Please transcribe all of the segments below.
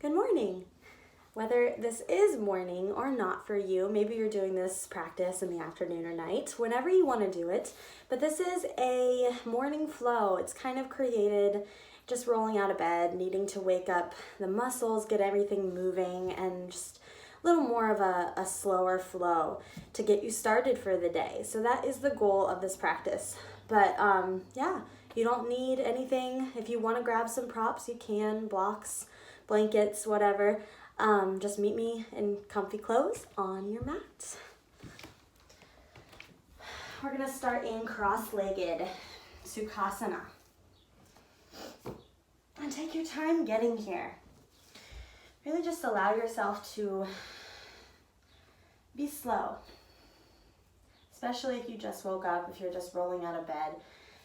Good morning. Whether this is morning or not for you, maybe you're doing this practice in the afternoon or night, whenever you want to do it, but this is a morning flow. It's kind of created just rolling out of bed, needing to wake up the muscles, get everything moving, and just a little more of a slower flow to get you started for the day. So that is the goal of this practice. But yeah, you don't need anything. If you want to grab some props, you can, blocks, blankets, whatever. Just meet me in comfy clothes on your mat. We're gonna start in Crosslegged Sukhasana. And take your time getting here. Really just allow yourself to be slow. Especially if you just woke up, if you're just rolling out of bed.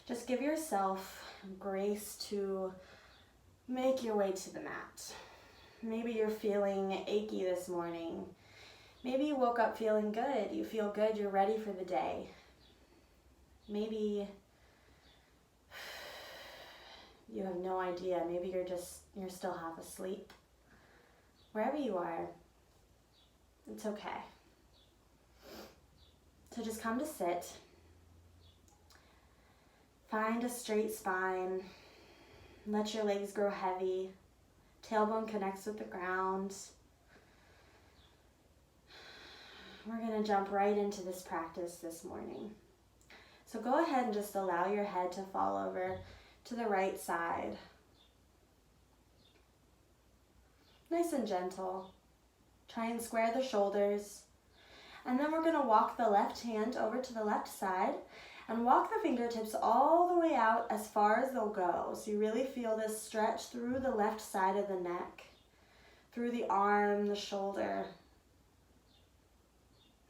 Just give yourself grace to make your way to the mat. Maybe you're feeling achy this morning. Maybe you woke up feeling good. You feel good, you're ready for the day. Maybe you have no idea. Maybe you're still half asleep. Wherever you are, it's okay. So just come to sit. Find a straight spine. Let your legs grow heavy. Tailbone connects with the ground. We're going to jump right into this practice this morning. So go ahead and just allow your head to fall over to the right side. Nice and gentle. Try and square the shoulders. And then we're going to walk the left hand over to the left side and walk the fingertips all the way out as far as they'll go. So you really feel this stretch through the left side of the neck, through the arm, the shoulder.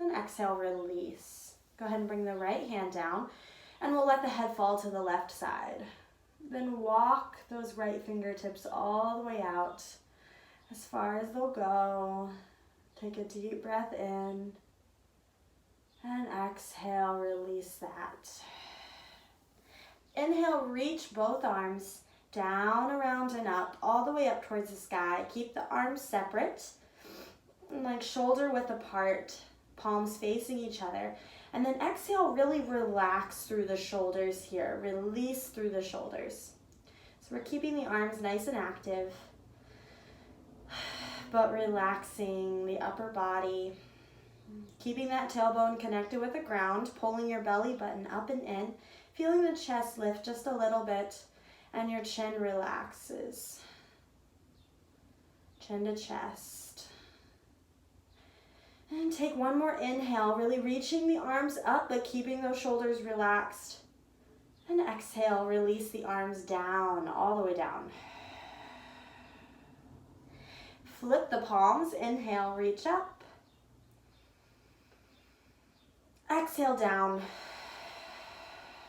And exhale, release. Go ahead and bring the right hand down and we'll let the head fall to the left side. Then walk those right fingertips all the way out as far as they'll go. Take a deep breath in. And exhale, release that. Inhale, reach both arms down, around, and up, all the way up towards the sky. Keep the arms separate, like shoulder width apart, palms facing each other. And then exhale, really relax through the shoulders here. Release through the shoulders. So we're keeping the arms nice and active, but relaxing the upper body. Keeping that tailbone connected with the ground, pulling your belly button up and in, feeling the chest lift just a little bit, and your chin relaxes. Chin to chest. And take one more inhale, really reaching the arms up, but keeping those shoulders relaxed. And exhale, release the arms down, all the way down. Flip the palms, inhale, reach up. Exhale down.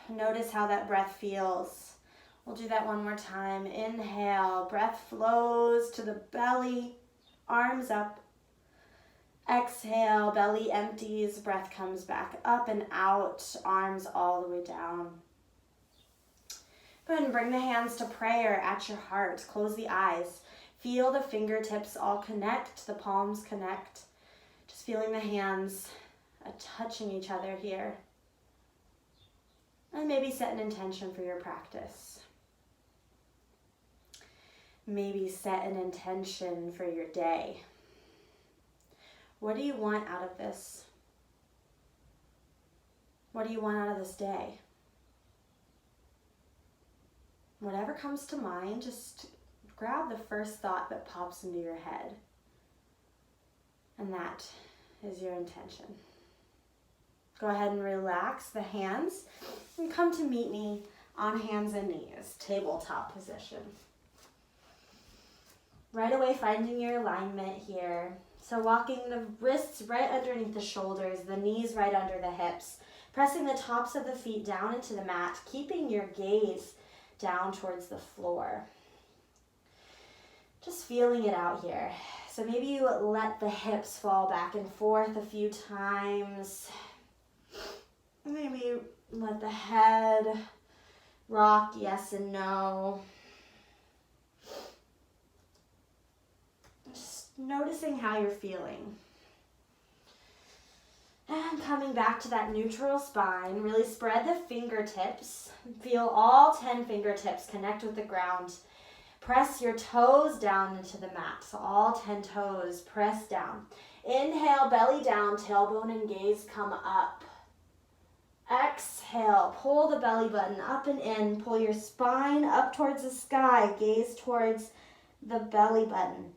Notice how that breath feels. We'll do that one more time. Inhale, breath flows to the belly, arms up. Exhale, belly empties, breath comes back up and out, arms all the way down. Go ahead and bring the hands to prayer at your heart. Close the eyes. Feel the fingertips all connect, the palms connect. Just feeling the hands touching each other here. And maybe set an intention for your practice. Maybe set an intention for your day. What do you want out of this? What do you want out of this day? Whatever comes to mind, just grab the first thought that pops into your head. And that is your intention. Go ahead and relax the hands and come to meet me on hands and knees, tabletop position. Right away, finding your alignment here. So walking the wrists right underneath the shoulders, the knees right under the hips, pressing the tops of the feet down into the mat, keeping your gaze down towards the floor. Just feeling it out here. So maybe you let the hips fall back and forth a few times. Maybe let the head rock yes and no. Noticing how you're feeling. And coming back to that neutral spine, really spread the fingertips. Feel all 10 fingertips connect with the ground. Press your toes down into the mat. So all 10 toes press down. Inhale, belly down, tailbone and gaze come up. Exhale, pull the belly button up and in. Pull your spine up towards the sky. Gaze towards the belly button.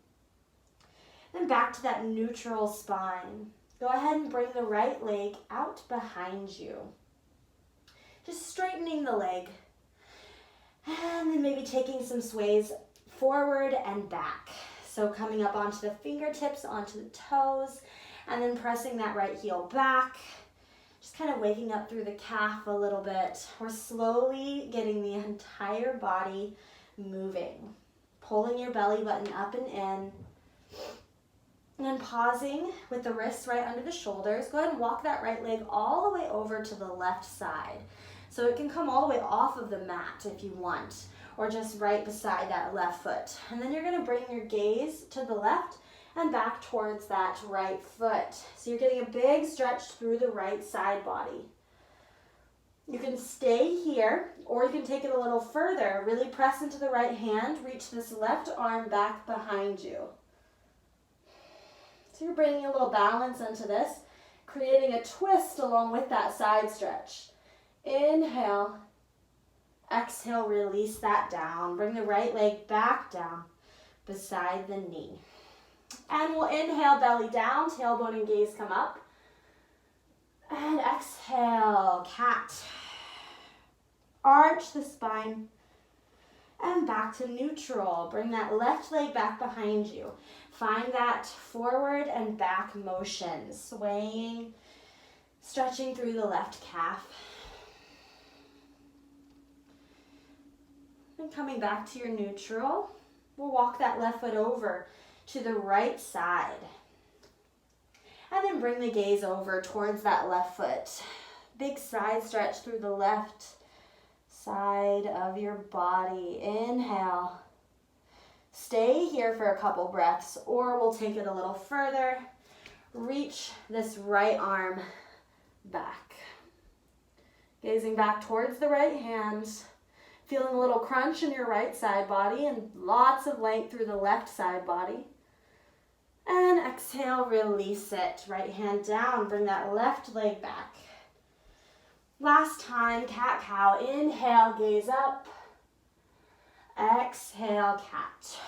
Then back to that neutral spine. Go ahead and bring the right leg out behind you. Just straightening the leg. And then maybe taking some sways forward and back. So coming up onto the fingertips, onto the toes, and then pressing that right heel back. Just kind of waking up through the calf a little bit. We're slowly getting the entire body moving. Pulling your belly button up and in. And then pausing with the wrists right under the shoulders. Go ahead and walk that right leg all the way over to the left side. So it can come all the way off of the mat if you want, or just right beside that left foot. And then you're going to bring your gaze to the left and back towards that right foot. So you're getting a big stretch through the right side body. You can stay here, or you can take it a little further. Really press into the right hand, reach this left arm back behind you. So you're bringing a little balance into this, creating a twist along with that side stretch. Inhale, exhale, release that down. Bring the right leg back down beside the knee. And we'll inhale, belly down, tailbone and gaze come up. And exhale, cat. Arch the spine. And back to neutral. Bring that left leg back behind you. Find that forward and back motion. Swaying, stretching through the left calf. And coming back to your neutral, we'll walk that left foot over to the right side. And then bring the gaze over towards that left foot. Big side stretch through the left side of your body. Inhale. Stay here for a couple breaths, or we'll take it a little further. Reach this right arm back. Gazing back towards the right hand. Feeling a little crunch in your right side body and lots of length through the left side body. And exhale, release it. Right hand down, bring that left leg back. Last time, cat-cow. Inhale, gaze up. Exhale, cat.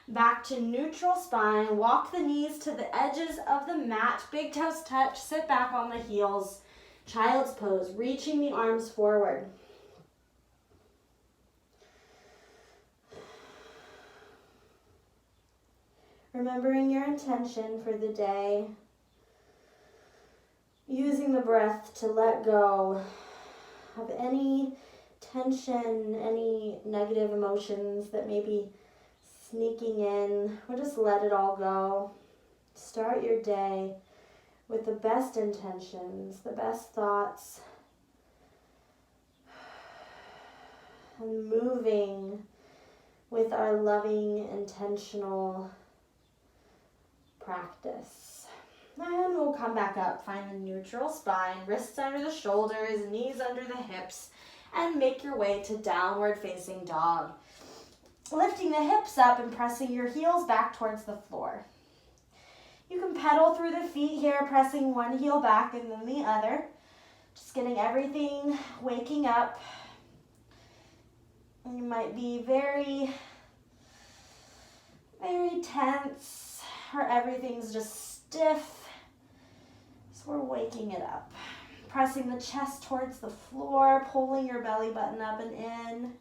Back to neutral spine. Walk the knees to the edges of the mat. Big toes touch. Sit back on the heels. Child's pose, reaching the arms forward. Remembering your intention for the day. Using the breath to let go of any tension, any negative emotions that may be sneaking in. Or just let it all go. Start your day with the best intentions, the best thoughts, and moving with our loving, intentional practice. And we'll come back up, find the neutral spine, wrists under the shoulders, knees under the hips, and make your way to downward facing dog. Lifting the hips up and pressing your heels back towards the floor. You can pedal through the feet here, pressing one heel back and then the other. Just getting everything waking up. And you might be very, very tense, or everything's just stiff. So we're waking it up. Pressing the chest towards the floor, pulling your belly button up and in.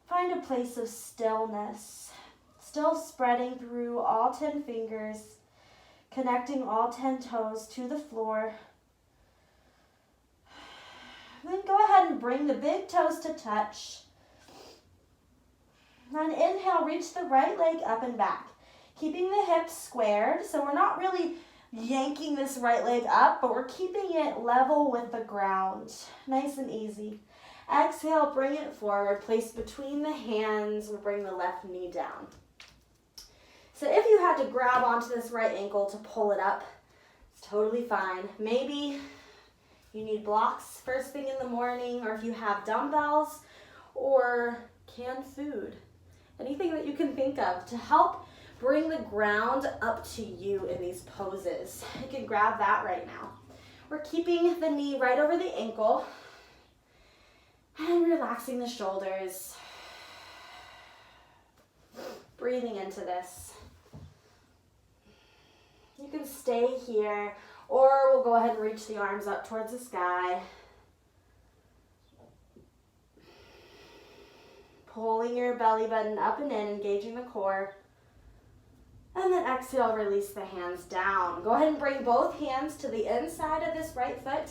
Find a place of stillness. Still spreading through all 10 fingers. Connecting all 10 toes to the floor. Then go ahead and bring the big toes to touch. Then inhale, reach the right leg up and back. Keeping the hips squared, so we're not really yanking this right leg up, but we're keeping it level with the ground. Nice and easy. Exhale, bring it forward. Place between the hands. We'll bring the left knee down. So if you had to grab onto this right ankle to pull it up, it's totally fine. Maybe you need blocks first thing in the morning, or if you have dumbbells or canned food, anything that you can think of to help bring the ground up to you in these poses. You can grab that right now. We're keeping the knee right over the ankle and relaxing the shoulders. Breathing into this. You can stay here, or we'll go ahead and reach the arms up towards the sky. Pulling your belly button up and in, engaging the core. And then exhale, release the hands down. Go ahead and bring both hands to the inside of this right foot,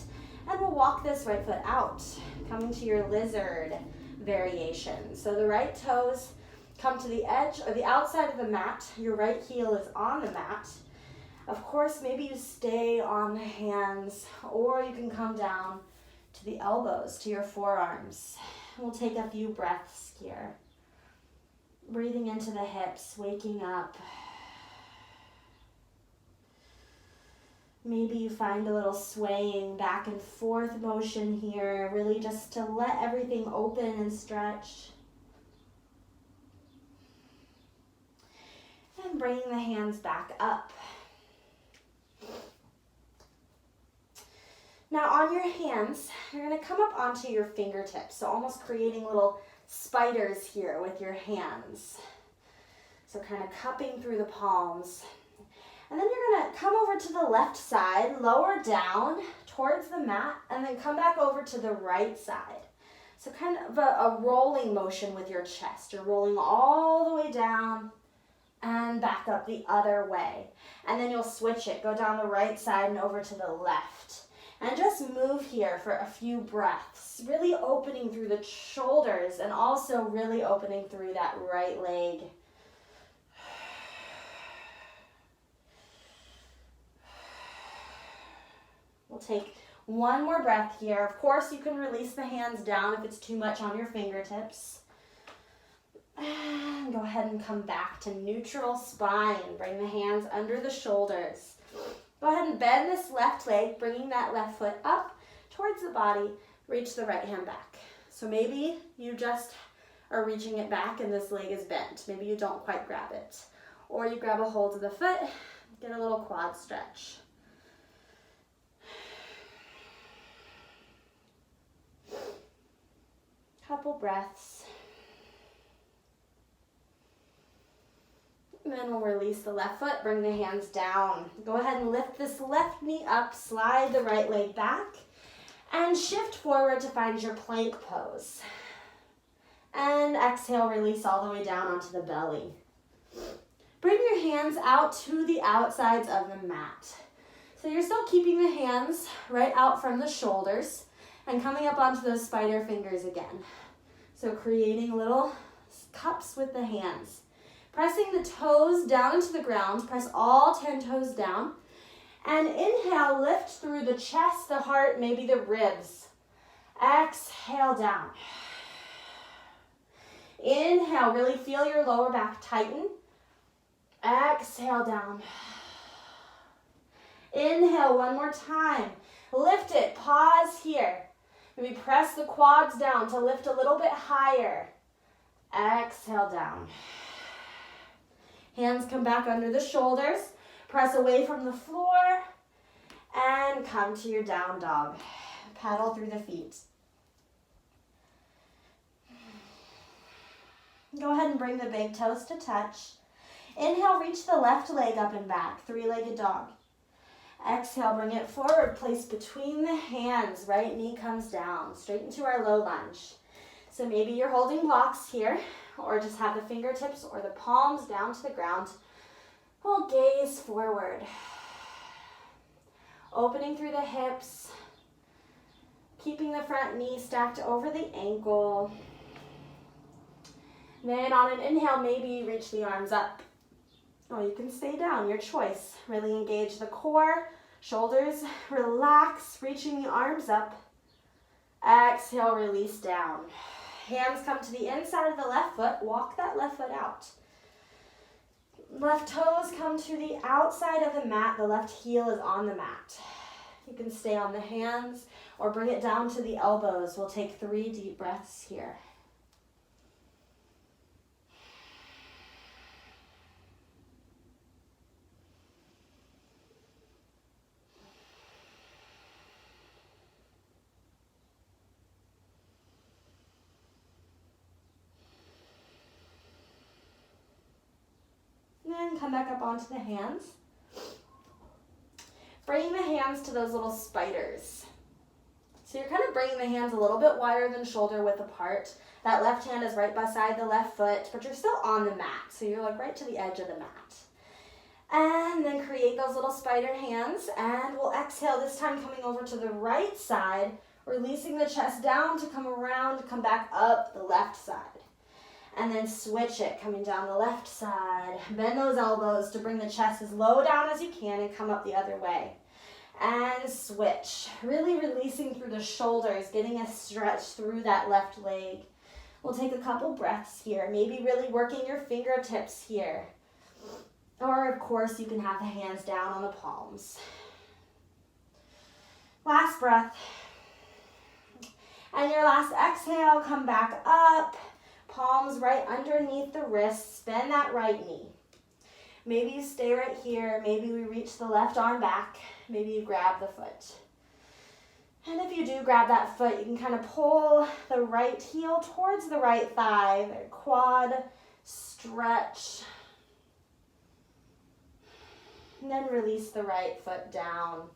and we'll walk this right foot out, coming to your lizard variation. So the right toes come to the edge or the outside of the mat. Your right heel is on the mat. Of course, maybe you stay on the hands, or you can come down to the elbows, to your forearms. We'll take a few breaths here. Breathing into the hips, waking up. Maybe you find a little swaying back and forth motion here, really just to let everything open and stretch. And bringing the hands back up. Now on your hands, you're going to come up onto your fingertips, so almost creating little spiders here with your hands. So kind of cupping through the palms. And then you're going to come over to the left side, lower down towards the mat, and then come back over to the right side. So kind of a rolling motion with your chest. You're rolling all the way down and back up the other way. And then you'll switch it. Go down the right side and over to the left. And just move here for a few breaths, really opening through the shoulders and also really opening through that right leg. We'll take one more breath here. Of course, you can release the hands down if it's too much on your fingertips. And go ahead and come back to neutral spine. Bring the hands under the shoulders. Go ahead and bend this left leg, bringing that left foot up towards the body. Reach the right hand back. So maybe you just are reaching it back and this leg is bent. Maybe you don't quite grab it. Or you grab a hold of the foot, get a little quad stretch. Couple breaths. And then we'll release the left foot, bring the hands down. Go ahead and lift this left knee up, slide the right leg back, and shift forward to find your plank pose. And exhale, release all the way down onto the belly. Bring your hands out to the outsides of the mat. So you're still keeping the hands right out from the shoulders and coming up onto those spider fingers again. So creating little cups with the hands. Pressing the toes down into the ground. Press all 10 toes down. And inhale, lift through the chest, the heart, maybe the ribs. Exhale down. Inhale, really feel your lower back tighten. Exhale down. Inhale one more time. Lift it, pause here. Maybe press the quads down to lift a little bit higher. Exhale down. Hands come back under the shoulders. Press away from the floor. And come to your down dog. Paddle through the feet. Go ahead and bring the big toes to touch. Inhale, reach the left leg up and back. Three-legged dog. Exhale, bring it forward. Place between the hands. Right knee comes down. Straight into our low lunge. So maybe you're holding blocks here, or just have the fingertips or the palms down to the ground. We'll gaze forward. Opening through the hips. Keeping the front knee stacked over the ankle. Then on an inhale, maybe you reach the arms up. Or you can stay down, your choice. Really engage the core, shoulders, relax, reaching the arms up. Exhale, release down. Hands come to the inside of the left foot. Walk that left foot out. Left toes come to the outside of the mat. The left heel is on the mat. You can stay on the hands or bring it down to the elbows. We'll take 3 deep breaths here. And come back up onto the hands. Bringing the hands to those little spiders. So you're kind of bringing the hands a little bit wider than shoulder width apart. That left hand is right beside the left foot, but you're still on the mat. So you're like right to the edge of the mat. And then create those little spider hands. And we'll exhale, this time coming over to the right side, releasing the chest down to come around, come back up the left side. And then switch it, coming down the left side. Bend those elbows to bring the chest as low down as you can and come up the other way. And switch. Really releasing through the shoulders, getting a stretch through that left leg. We'll take a couple breaths here. Maybe really working your fingertips here. Or, of course, you can have the hands down on the palms. Last breath. And your last exhale, come back up. Palms right underneath the wrists. Bend that right knee. Maybe you stay right here. Maybe we reach the left arm back. Maybe you grab the foot. And if you do grab that foot, you can kind of pull the right heel towards the right thigh. Quad, stretch. And then release the right foot down.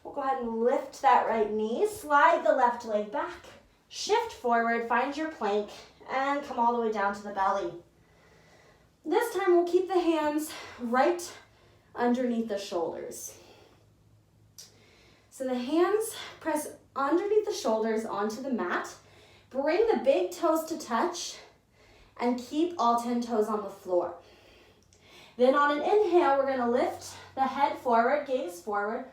We'll go ahead and lift that right knee. Slide the left leg back. Shift forward. Find your plank. And come all the way down to the belly. This time we'll keep the hands right underneath the shoulders. So the hands press underneath the shoulders onto the mat. Bring the big toes to touch and keep all 10 toes on the floor. Then on an inhale, we're going to lift the head forward, gaze forward.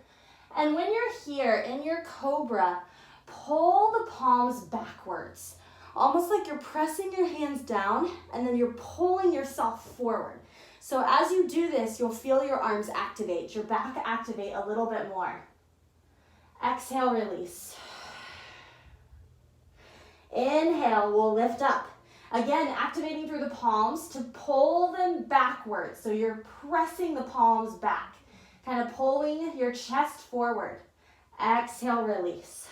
And when you're here in your Cobra, pull the palms backwards. Almost like you're pressing your hands down and then you're pulling yourself forward. So as you do this, you'll feel your arms activate, your back activate a little bit more. Exhale, release. Inhale, we'll lift up. Again, activating through the palms to pull them backwards. So you're pressing the palms back, kind of pulling your chest forward. Exhale, release.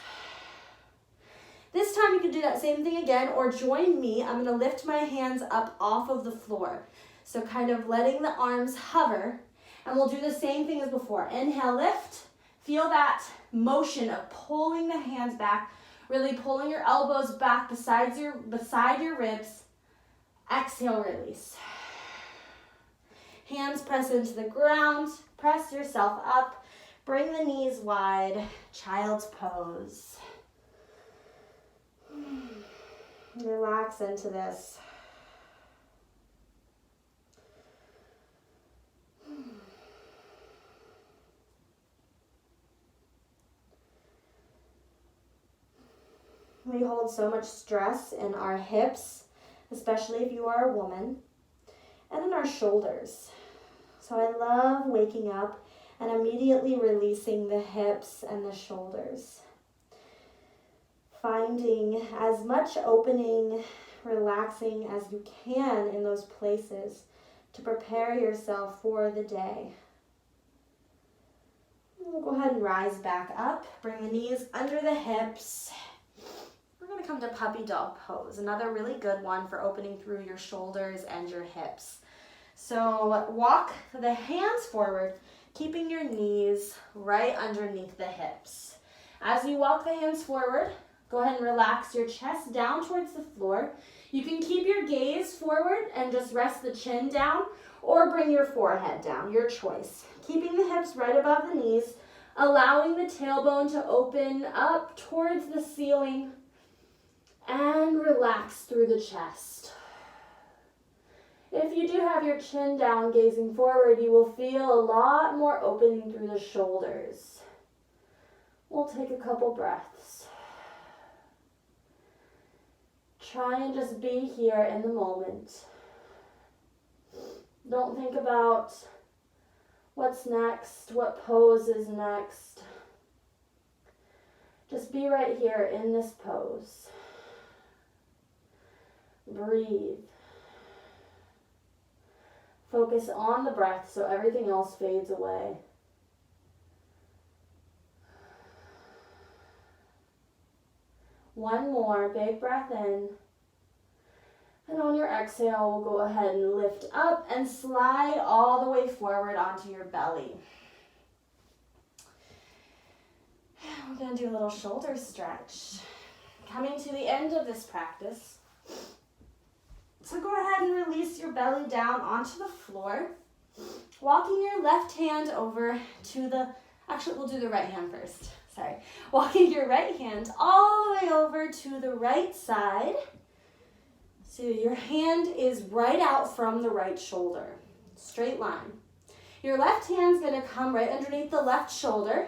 This time you can do that same thing again or join me. I'm going to lift my hands up off of the floor. So kind of letting the arms hover. And we'll do the same thing as before. Inhale, lift. Feel that motion of pulling the hands back. Really pulling your elbows back beside your ribs. Exhale, release. Hands press into the ground. Press yourself up. Bring the knees wide. Child's pose. Relax into this. We hold so much stress in our hips, especially if you are a woman, and in our shoulders. So I love waking up and immediately releasing the hips and the shoulders. Finding as much opening, relaxing as you can in those places to prepare yourself for the day. We'll go ahead and rise back up. Bring the knees under the hips. We're going to come to puppy dog pose, another really good one for opening through your shoulders and your hips. So walk the hands forward, keeping your knees right underneath the hips. As you walk the hands forward, go ahead and relax your chest down towards the floor. You can keep your gaze forward and just rest the chin down or bring your forehead down, your choice. Keeping the hips right above the knees, allowing the tailbone to open up towards the ceiling and relax through the chest. If you do have your chin down gazing forward, you will feel a lot more opening through the shoulders. We'll take a couple breaths. Try and just be here in the moment. Don't think about what's next, what pose is next. Just be right here in this pose. Breathe. Focus on the breath so everything else fades away. One more big breath in. And on your exhale, we'll go ahead and lift up and slide all the way forward onto your belly. We're going to do a little shoulder stretch. Coming to the end of this practice. So go ahead and release your belly down onto the floor. Walking your left hand over to the, actually we'll do the right hand first. Sorry. Walking your right hand all the way over to the right side. So your hand is right out from the right shoulder. Straight line. Your left hand's going to come right underneath the left shoulder.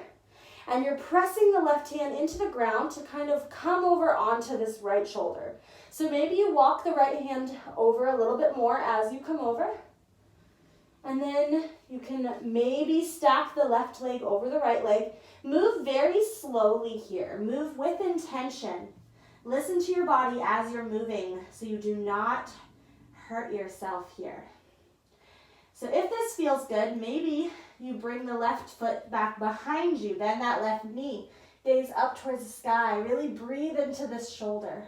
And you're pressing the left hand into the ground to kind of come over onto this right shoulder. So maybe you walk the right hand over a little bit more as you come over. And then you can maybe stack the left leg over the right leg. Move very slowly here. Move with intention. Listen to your body as you're moving so you do not hurt yourself here. So if this feels good, maybe you bring the left foot back behind you. Bend that left knee. Gaze up towards the sky. Really breathe into this shoulder.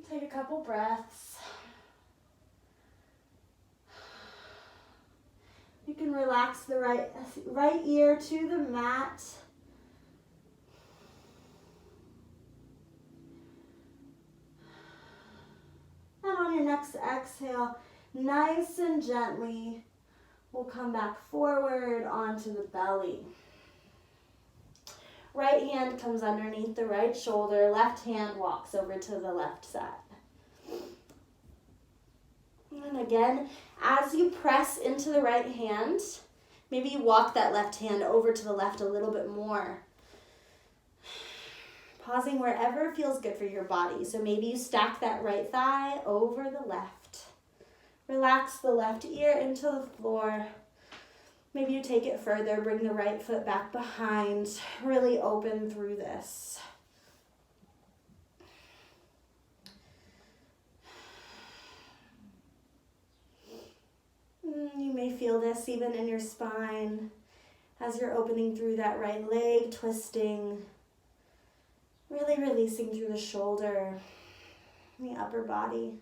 Take a couple breaths. You can relax the right ear to the mat. And on your next exhale, nice and gently, we'll come back forward onto the belly. Right hand comes underneath the right shoulder. Left hand walks over to the left side. And again, as you press into the right hand, maybe you walk that left hand over to the left a little bit more. Pausing wherever feels good for your body. So maybe you stack that right thigh over the left. Relax the left ear into the floor. Maybe you take it further, bring the right foot back behind. Really open through this. You may feel this even in your spine as you're opening through that right leg, twisting. Really releasing through the shoulder, the upper body.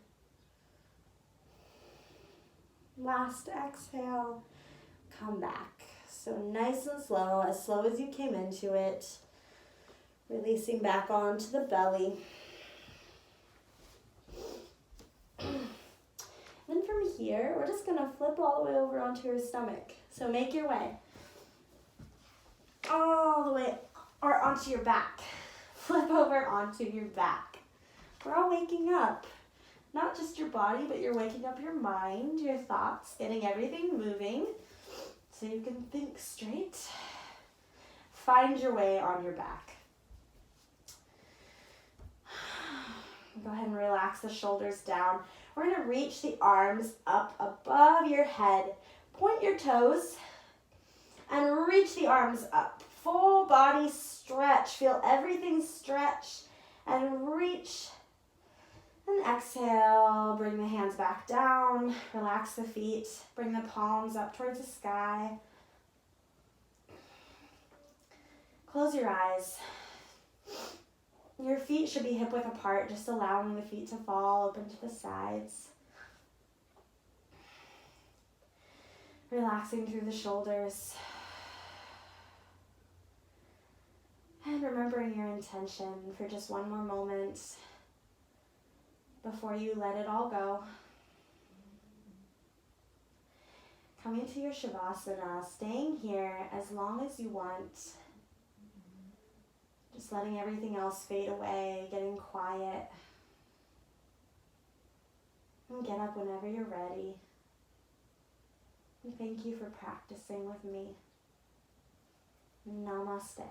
Last exhale, come back. So nice and slow as you came into it. Releasing back onto the belly. Then from here, we're just gonna flip all the way over onto your stomach. So make your way all the way or onto your back. Flip over onto your back. We're all waking up. Not just your body, but you're waking up your mind, your thoughts, getting everything moving so you can think straight. Find your way on your back. Go ahead and relax the shoulders down. We're going to reach the arms up above your head. Point your toes and reach the arms up. Full body stretch. Feel everything stretch and reach. And exhale. Bring the hands back down. Relax the feet. Bring the palms up towards the sky. Close your eyes. Your feet should be hip width apart, just allowing the feet to fall open to the sides. Relaxing through the shoulders. And remembering your intention for just one more moment before you let it all go. Coming to your Shavasana, staying here as long as you want. Just letting everything else fade away, getting quiet. And get up whenever you're ready. And thank you for practicing with me. Namaste.